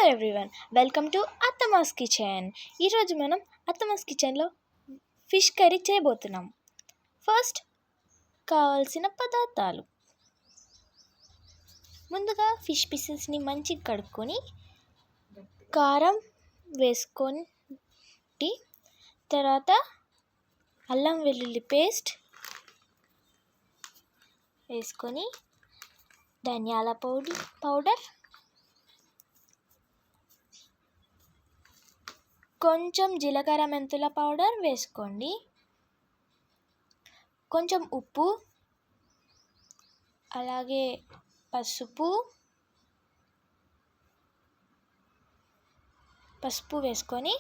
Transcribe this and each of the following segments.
Hello everyone, welcome to Attamma's Kitchen. ఈరోజు మనం అత్తమాస్ కిచెన్లో ఫిష్ కర్రీ చేయబోతున్నాం. ఫస్ట్ కావాల్సిన పదార్థాలు: ముందుగా ఫిష్ పీసెస్ని మంచిగా కడుక్కొని కారం వేసుకొని, తర్వాత అల్లం వెల్లుల్లి పేస్ట్ వేసుకొని, ధనియాల పౌడర్, కొంచెం జీలకర్ర మెంతుల పౌడర్ వేసుకోండి, కొంచెం ఉప్పు, అలాగే పసుపు వేసుకొని,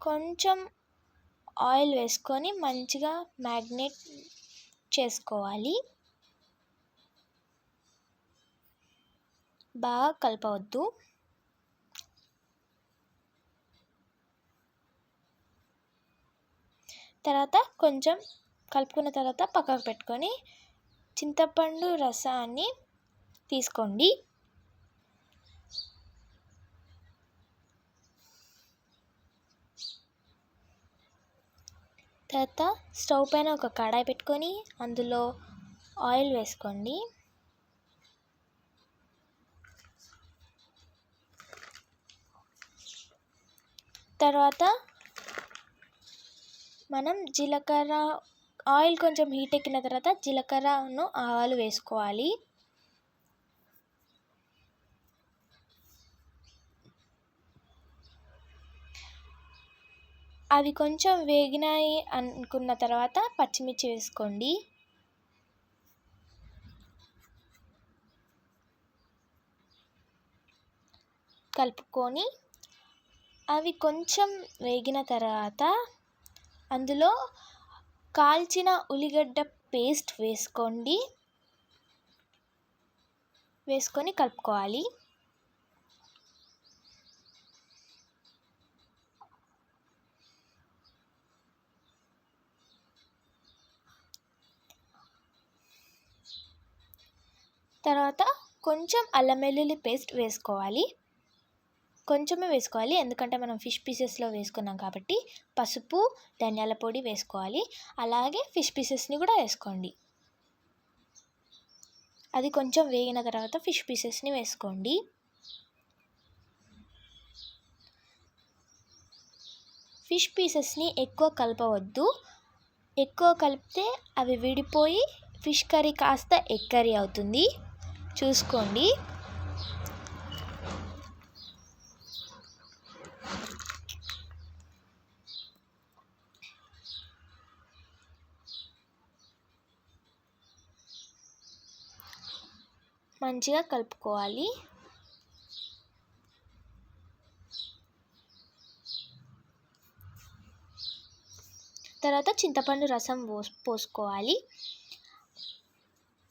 కొంచెం ఆయిల్ వేసుకొని మంచిగా మ్యాగ్నేట్ చేసుకోవాలి. బాగా కలపవద్దు. తర్వాత కొంచెం కలుపుకున్న తర్వాత పక్కకు పెట్టుకొని చింతపండు రసాన్ని తీసుకోండి. తర్వాత స్టవ్ పైన ఒక కడాయి పెట్టుకొని అందులో ఆయిల్ వేసుకోండి. తర్వాత మనం ఆయిల్ కొంచెం హీట్ ఎక్కిన తర్వాత జీలకర్రను ఆవాలు వేసుకోవాలి. అవి కొంచెం వేగినాయి అనుకున్న తర్వాత పచ్చిమిర్చి వేసుకోండి. కలుపుకొని అవి కొంచెం వేగిన తర్వాత అందులో కాల్చిన ఉల్లిగడ్డ పేస్ట్ వేసుకొని కలుపుకోవాలి. తర్వాత కొంచెం అల్లం వెల్లుల్లి పేస్ట్ వేసుకోవాలి. కొంచెమే వేసుకోవాలి, ఎందుకంటే మనం ఫిష్ పీసెస్లో వేసుకున్నాం కాబట్టి. పసుపు, ధనియాల పొడి వేసుకోవాలి, అలాగే ఫిష్ పీసెస్ని కూడా వేసుకోండి. అది కొంచెం వేగిన తర్వాత ఫిష్ పీసెస్ని వేసుకోండి. ఫిష్ పీసెస్ని ఎక్కువ కలపవద్దు. ఎక్కువ కలిపితే అవి విడిపోయి ఫిష్ కర్రీ కాస్త ఎగ్ కర్రీ అవుతుంది. చూసుకోండి. మంచిగా కలుపుకోవాలి. తర్వాత చింతపండు రసం పోసుకోవాలి.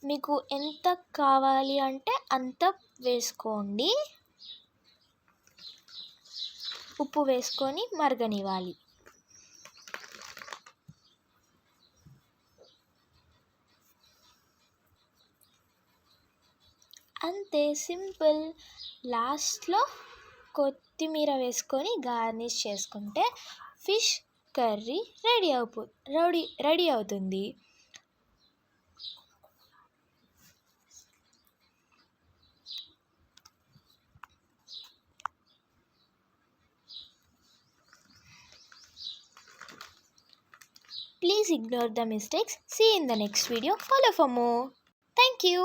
మీకు ఎంత కావాలి అంటే అంత వేసుకోండి. ఉప్పు వేసుకొని మరగనివ్వాలి. అంతే, సింపుల్. లాస్ట్లో కొత్తిమీర వేసుకొని గార్నిష్ చేసుకుంటే ఫిష్ కర్రీ రెడీ అవుతుంది. Please ignore the mistakes. See you in the next video. Follow for more. Thank you.